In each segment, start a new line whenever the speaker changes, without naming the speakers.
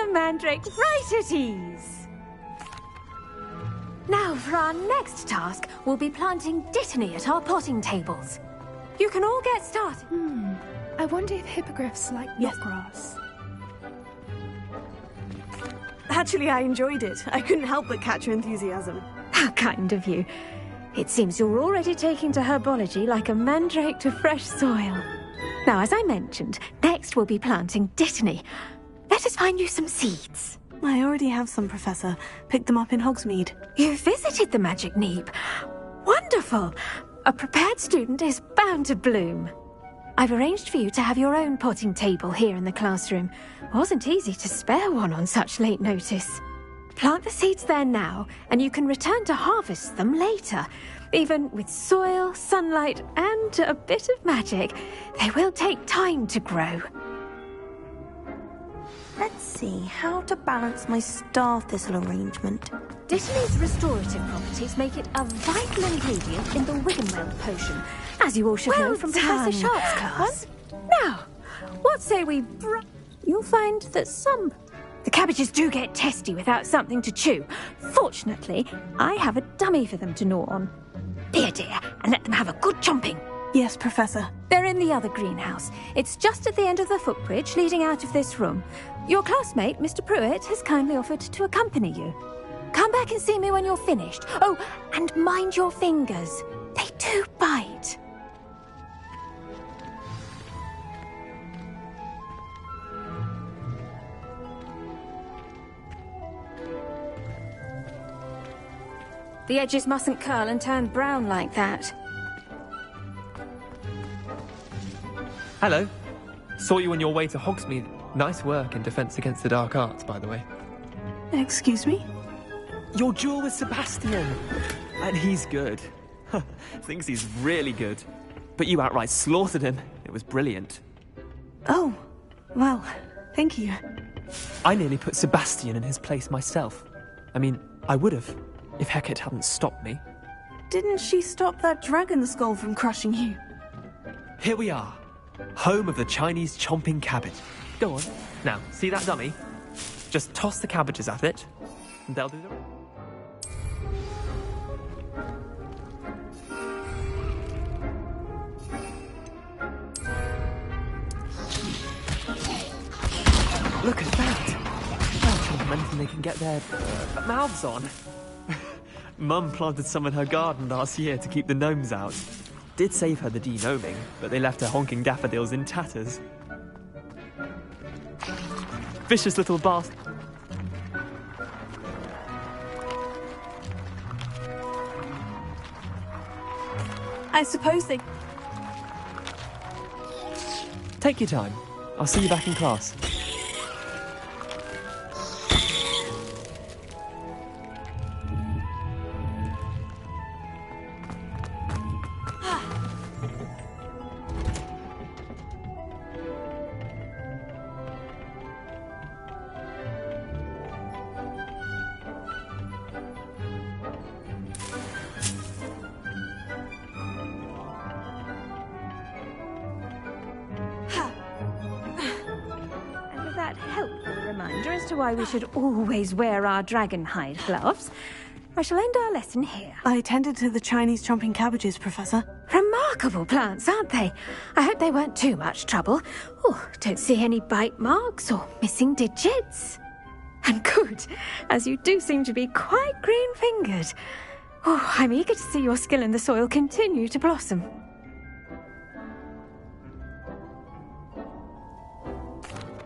the mandrake right at ease. Now, for our next task, we'll be planting dittany at our potting tables. You can all get started.
I wonder if hippogriffs like knotgrass.
Actually, I enjoyed it. I couldn't help but catch your enthusiasm.
How kind of you. It seems you're already taking to herbology like a mandrake to fresh soil. Now, as I mentioned, next we'll be planting dittany. Let us find you some seeds.
I already have some, Professor. Picked them up in Hogsmeade.
You visited the Magic Neep. Wonderful! A prepared student is bound to bloom. I've arranged for you to have your own potting table here in the classroom. Wasn't easy to spare one on such late notice. Plant the seeds there now, and you can return to harvest them later. Even with soil, sunlight, and a bit of magic, they will take time to grow.
Let's see how to balance my star thistle arrangement.
Dittany's restorative properties make it a vital ingredient in the Wiggenweld potion, as you all should know from Professor Sharp's class. Now, what say we You'll find that the cabbages do get testy without something to chew. Fortunately, I have a dummy for them to gnaw on. Dear, and let them have a good chomping.
Yes, Professor.
They're in the other greenhouse. It's just at the end of the footbridge leading out of this room. Your classmate, Mr. Pruitt, has kindly offered to accompany you. Come back and see me when you're finished. Oh, and mind your fingers. They do bite. The edges mustn't curl and turn brown like that.
Hello. Saw you on your way to Hogsmeade. Nice work in Defence Against the Dark Arts, by the way.
Excuse me?
Your duel with Sebastian. And he's good. Thinks he's really good. But you outright slaughtered him. It was brilliant.
Oh, well, thank you.
I nearly put Sebastian in his place myself. I mean, I would have, if Hecate hadn't stopped me.
Didn't she stop that dragon skull from crushing you?
Here we are. Home of the Chinese chomping cabbage. Go on. Now, see that dummy? Just toss the cabbages at it, and they'll do the rest. Look at that! They'll chomp anything they can get their mouths on. Mum planted some in her garden last year to keep the gnomes out. Did save her the de-gnoming, but they left her honking daffodils in tatters. Vicious little bastard.
I suppose they...
Take your time. I'll see you back in class.
Why we should always wear our dragon hide gloves. I shall end our lesson here.
I tended to the Chinese chomping cabbages, Professor.
Remarkable plants, aren't they? I hope they weren't too much trouble. Oh, don't see any bite marks or missing digits. And good, as you do seem to be quite green-fingered. Oh, I'm eager to see your skill in the soil continue to blossom.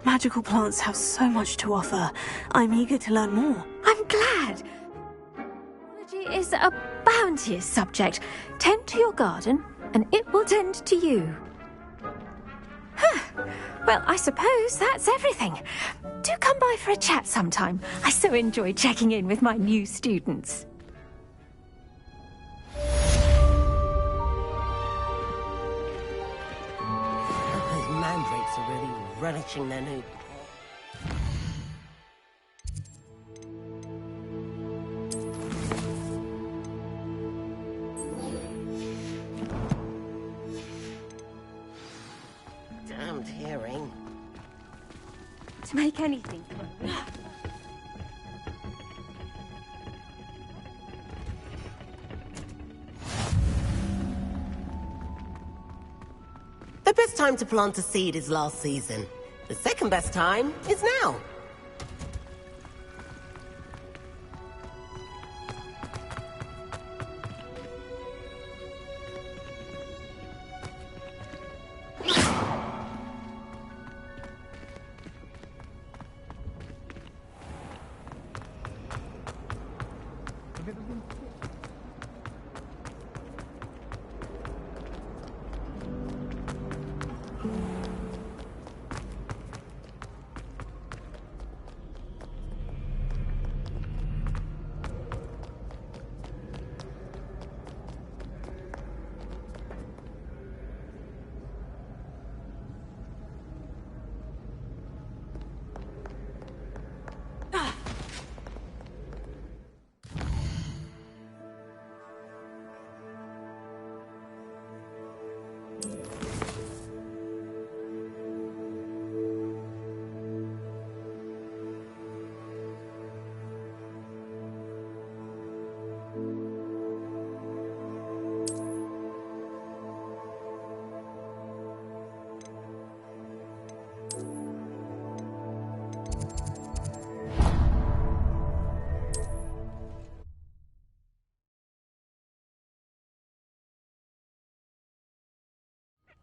Magical plants have so much to offer. I'm eager to learn more.
I'm glad. Biology is a bounteous subject. Tend to your garden, and it will tend to you. Well, I suppose that's everything. Do come by for a chat sometime. I so enjoy checking in with my new students.
Those mandrakes are really relishing their new... Damned hearing.
To make
take anything.
The best time to plant a seed is last season. The second best time is now.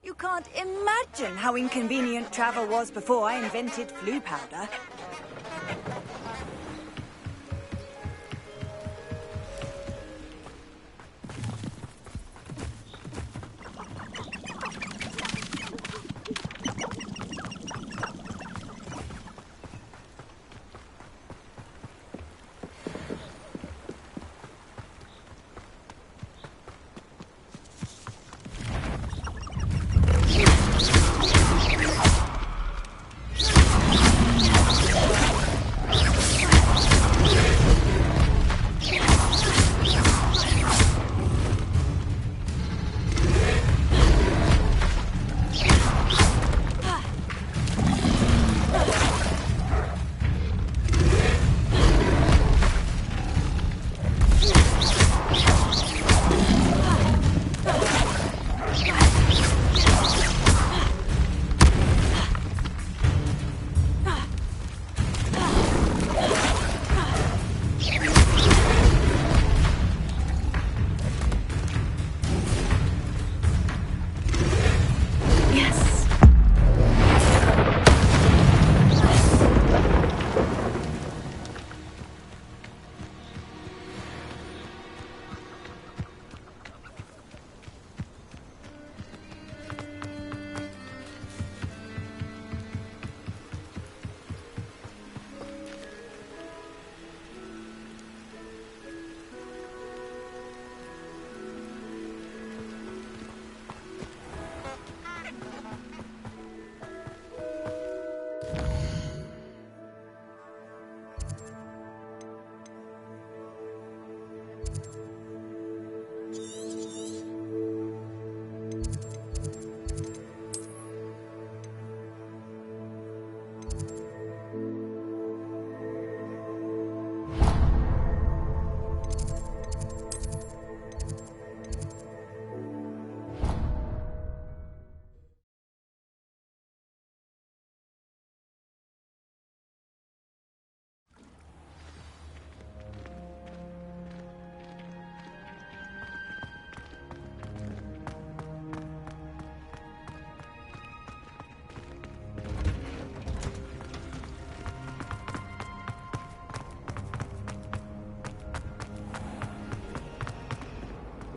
You can't imagine how inconvenient travel was before I invented flu powder.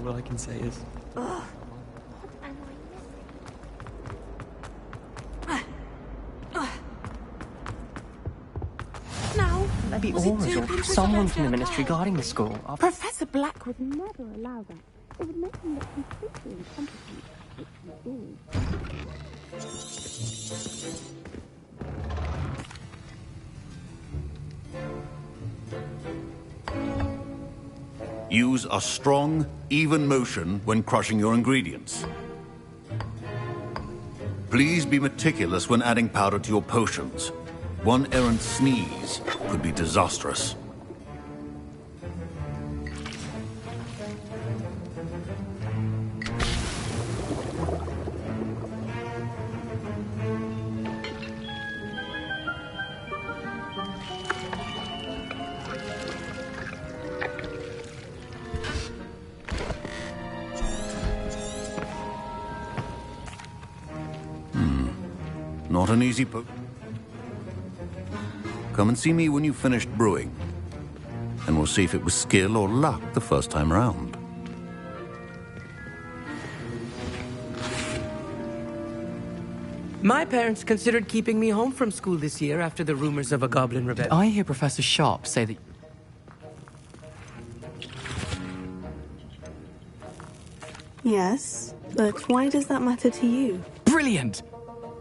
All I can say is...
Ugh. Now,
Maybe Aura's or someone from the ministry guarding the school.
Professor Black would never allow that. It would make him look completely incompetent, which he is.
Use a strong, even motion when crushing your ingredients. Please be meticulous when adding powder to your potions. One errant sneeze could be disastrous. Not an easy Come and see me when you've finished brewing, and we'll see if it was skill or luck the first time round.
My parents considered keeping me home from school this year after the rumors of a goblin rebellion.
I hear Professor Sharp say that...
Yes, but why does that matter to you?
Brilliant!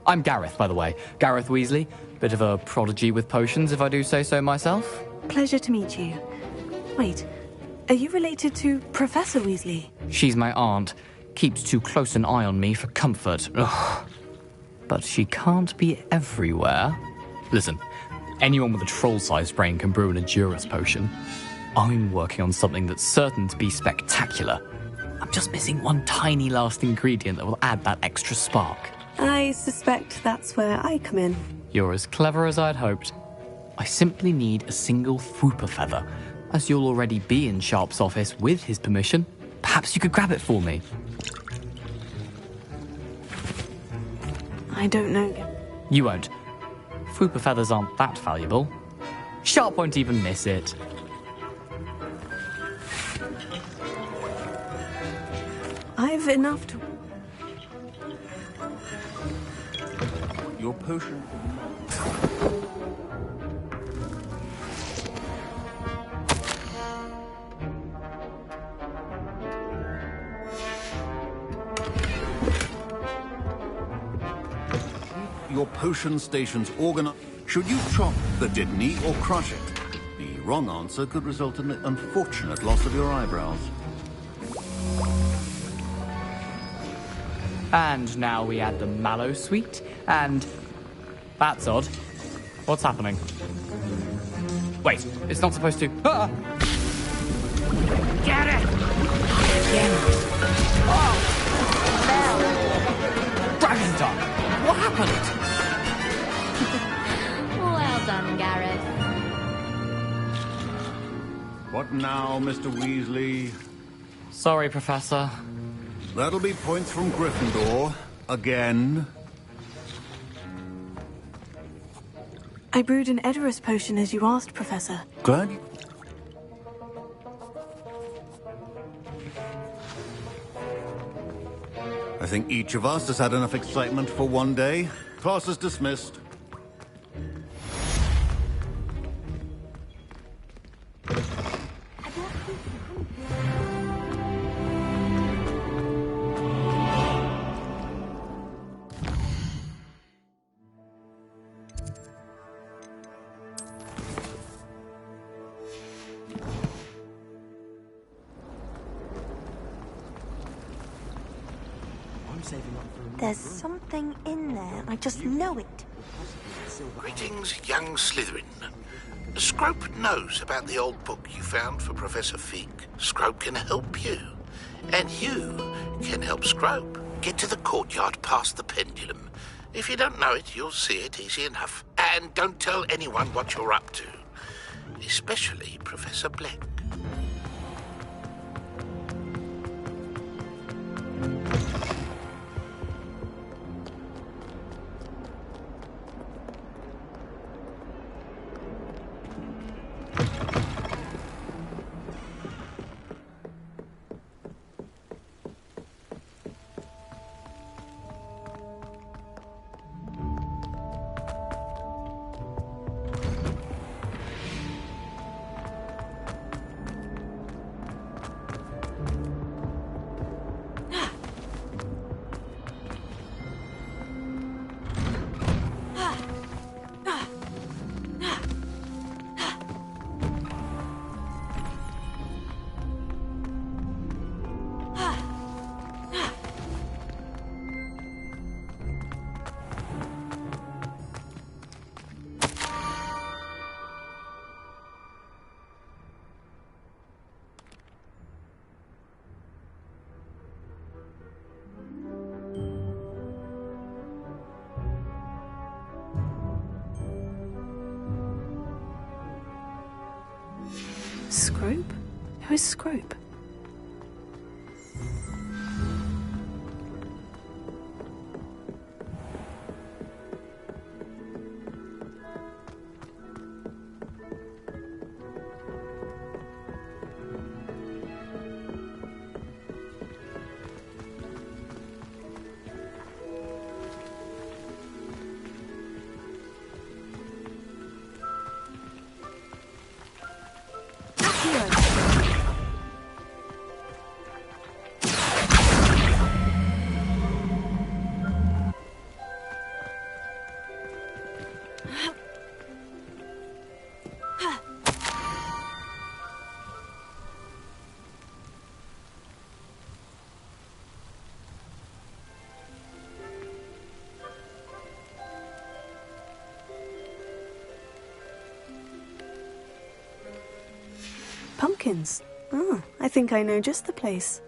I'm Gareth, by the way. Gareth Weasley. Bit of a prodigy with potions, if I do say so myself.
Pleasure to meet you. Wait, are you related to Professor Weasley?
She's my aunt. Keeps too close an eye on me for comfort. Ugh. But she can't be everywhere. Listen, anyone with a troll-sized brain can brew an Endurance potion. I'm working on something that's certain to be spectacular. I'm just missing one tiny last ingredient that will add that extra spark.
I suspect that's where I come in.
You're as clever as I'd hoped. I simply need a single Fwooper feather. As you'll already be in Sharp's office with his permission, perhaps you could grab it for me.
I don't know.
You won't. Fwooper feathers aren't that valuable. Sharp won't even miss it.
I've enough to...
Your potion... Your potion station's organized. Should you chop the Didney or crush it? The wrong answer could result in the unfortunate loss of your eyebrows.
And now we add the mallow sweet, and... That's odd. What's happening? Wait, it's not supposed to... Ah!
Get it!
Oh! Dragon Dog! What happened?
Well done, Gareth.
What now, Mr. Weasley?
Sorry, Professor.
That'll be points from Gryffindor. Again.
I brewed an Edorus potion as you asked, Professor.
Glad. I think each of us has had enough excitement for one day. Class is dismissed.
There's something in there. I just know it.
Greetings, young Slytherin. Scrope knows about the old book you found for Professor Fig. Scrope can help you. And you can help Scrope. Get to the courtyard past the pendulum. If you don't know it, you'll see it easy enough. And don't tell anyone what you're up to. Especially Professor Black.
Scrope? Who is Scrope? Pumpkins. Oh, I think I know just the place.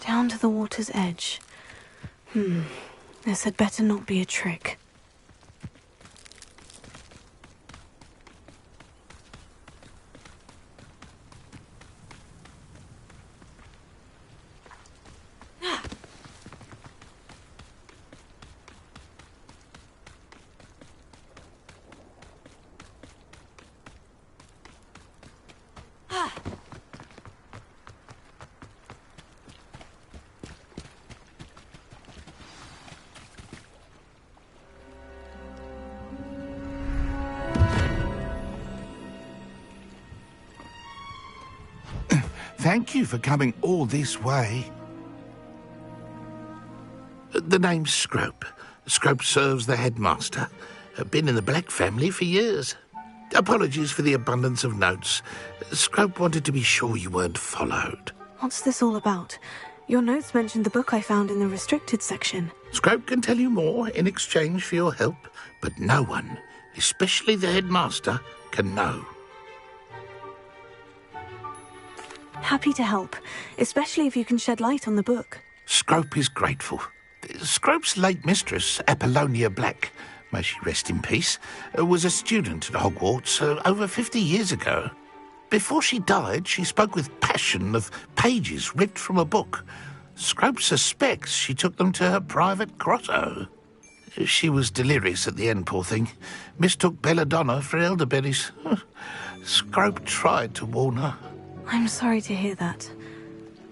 Down to the water's edge. This had better not be a trick.
Thank you for coming all this way. The name's Scrope. Scrope serves the headmaster. Been in the Black family for years. Apologies for the abundance of notes. Scrope wanted to be sure you weren't followed.
What's this all about? Your notes mentioned the book I found in the restricted section.
Scrope can tell you more in exchange for your help, but no one, especially the headmaster, can know.
Happy to help, especially if you can shed light on the book.
Scrope is grateful. Scrope's late mistress, Apollonia Black, may she rest in peace, was a student at Hogwarts over 50 years ago. Before she died, she spoke with passion of pages ripped from a book. Scrope suspects she took them to her private grotto. She was delirious at the end, poor thing. Mistook belladonna for elderberries. Scrope tried to warn her.
I'm sorry to hear that.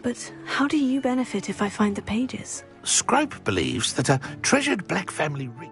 But how do you benefit if I find the pages?
Scrope believes that a treasured Black family ring...